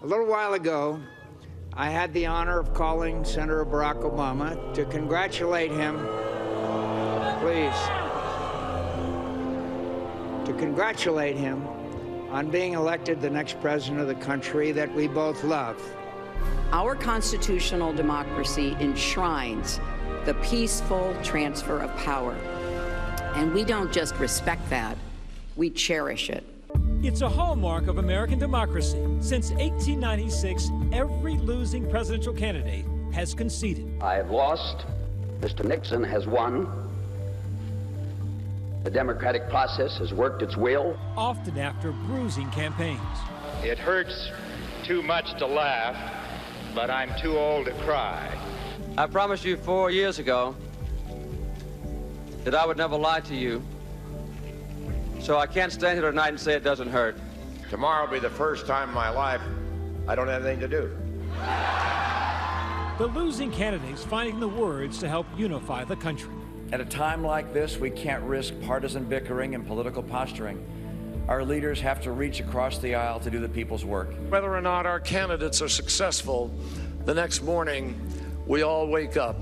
A little while ago, I had the honor of calling Senator Barack Obama to congratulate him, to congratulate him on being elected the next president of the country that we both love. Our constitutional democracy enshrines the peaceful transfer of power. And we don't just respect that, we cherish it. It's a hallmark of American democracy. Since 1896, every losing presidential candidate has conceded. I have lost. Mr. Nixon has won. The democratic process has worked its will. Often after bruising campaigns. It hurts too much to laugh, but I'm too old to cry. I promised you 4 years ago that I would never lie to you. So I can't stand here tonight and say it doesn't hurt. Tomorrow will be the first time in my life I don't have anything to do. The losing candidates finding the words to help unify the country. At a time like this, we can't risk partisan bickering and political posturing. Our leaders have to reach across the aisle to do the people's work. Whether or not our candidates are successful, the next morning we all wake up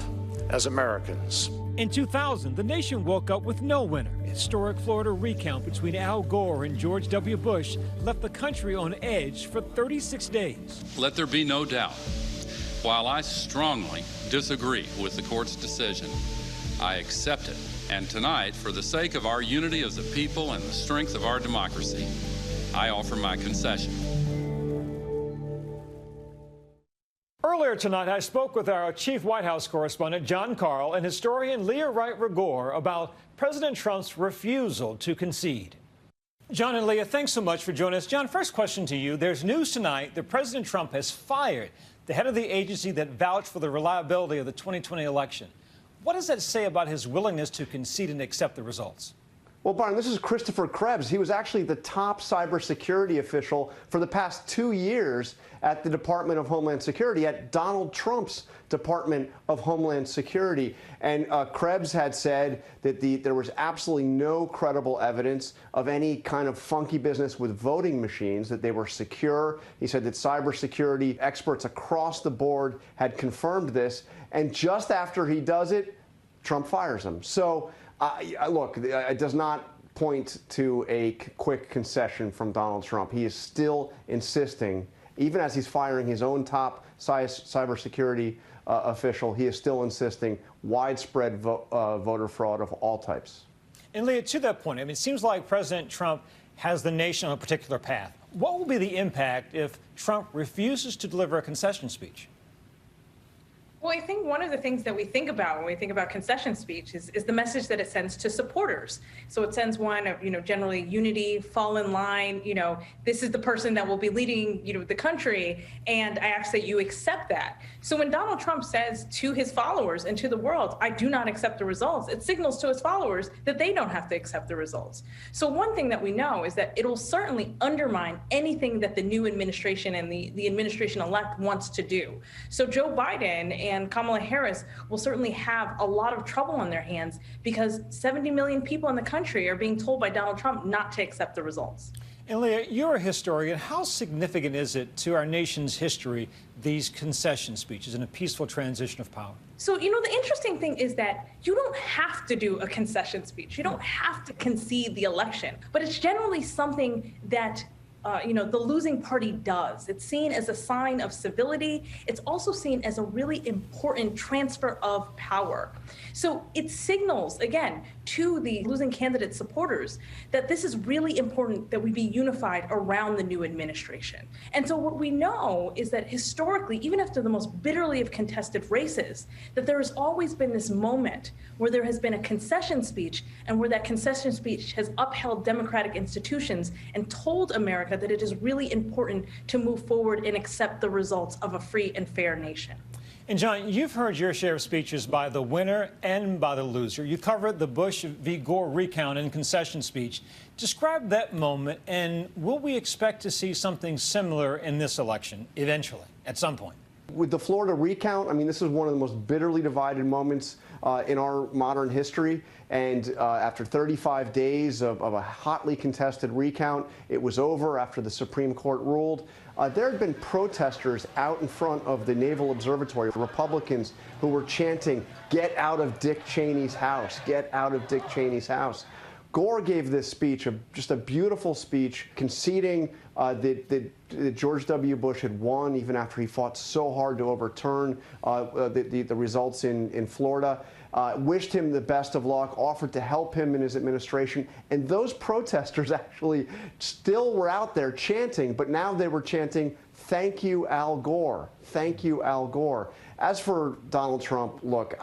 as Americans. In 2000, the nation woke up with no winner. A historic Florida recount between Al Gore and George W. Bush left the country on edge for 36 days. Let there be no doubt. While I strongly disagree with the court's decision, I accept it. And tonight, for the sake of our unity as a people and the strength of our democracy, I offer my concession. Earlier tonight, I spoke with our chief White House correspondent, John Karl, and historian Leah Wright Rigueur about President Trump's refusal to concede. John and Leah, thanks so much for joining us. John, first question to you. There's news tonight that President Trump has fired the head of the agency that vouched for the reliability of the 2020 election. What does that say about his willingness to concede and accept the results? Well, Byron, this is Christopher Krebs. He was actually the top cybersecurity official for the past 2 years at the Department of Homeland Security, at Donald Trump's Department of Homeland Security. And Krebs had said that there was absolutely no credible evidence of any kind of funky business with voting machines, that they were secure. He said that cybersecurity experts across the board had confirmed this. And just after he does it, Trump fires him. So, look, it does not point to a quick concession from Donald Trump. He is still insisting, even as he's firing his own top cybersecurity official, he is still insisting widespread voter fraud of all types. And Leah, to that point, I mean, it seems like President Trump has the nation on a particular path. What will be the impact if Trump refuses to deliver a concession speech? Well, I think one of the things that we think about when we think about concession speech is the message that it sends to supporters. So it sends one of, generally unity, fall in line, this is the person that will be leading, the country, and I ask that you accept that. So when Donald Trump says to his followers and to the world, I do not accept the results, it signals to his followers that they don't have to accept the results. So one thing that we know is that it will certainly undermine anything that the new administration and the administration-elect wants to do. So Joe Biden and Kamala Harris will certainly have a lot of trouble on their hands because 70 million people in the country are being told by Donald Trump not to accept the results. And Leah, you're a historian. How significant is it to our nation's history, these concession speeches and a peaceful transition of power? So, the interesting thing is that you don't have to do a concession speech. You don't have to concede the election, but it's generally something that the losing party does. It's seen as a sign of civility. It's also seen as a really important transfer of power. So it signals, again, to the losing candidate supporters that this is really important that we be unified around the new administration. And so what we know is that historically, even after the most bitterly of contested races, that there has always been this moment where there has been a concession speech and where that concession speech has upheld democratic institutions and told America that it is really important to move forward and accept the results of a free and fair nation. And John, you've heard your share of speeches by the winner and by the loser. You covered the Bush v. Gore recount and concession speech. Describe that moment, and will we expect to see something similar in this election eventually, at some point? With the Florida recount, I mean, this is one of the most bitterly divided moments in our modern history. And after 35 days of a hotly contested recount, it was over after the Supreme Court ruled. there had been protesters out in front of the Naval Observatory, Republicans who were chanting, "Get out of Dick Cheney's house, get out of Dick Cheney's house." Gore gave this speech, just a beautiful speech, conceding that George W. Bush had won, even after he fought so hard to overturn the results in Florida. Wished him the best of luck, offered to help him in his administration. And those protesters actually still were out there chanting, but now they were chanting, "Thank you, Al Gore. Thank you, Al Gore." As for Donald Trump, look,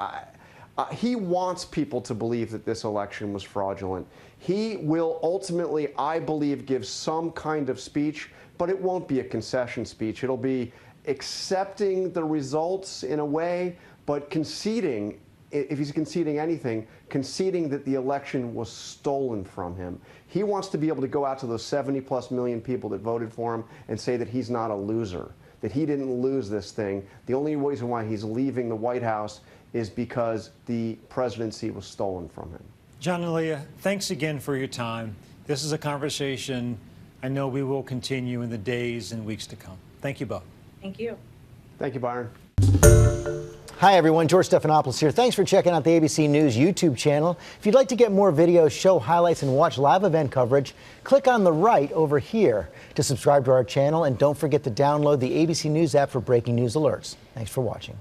he wants people to believe that this election was fraudulent. He will ultimately, I believe, give some kind of speech, but it won't be a concession speech. It'll be accepting the results in a way, but conceding, if he's conceding anything, conceding that the election was stolen from him. He wants to be able to go out to those 70+ million people that voted for him and say that he's not a loser, that he didn't lose this thing. The only reason why he's leaving the White House is because the presidency was stolen from him. John and Leah, thanks again for your time. This is a conversation I know we will continue in the days and weeks to come. Thank you both. Thank you. Thank you, Byron. Hi, everyone. George Stephanopoulos here. Thanks for checking out the ABC News YouTube channel. If you'd like to get more videos, show highlights, and watch live event coverage, click on the right over here to subscribe to our channel. And don't forget to download the ABC News app for breaking news alerts. Thanks for watching.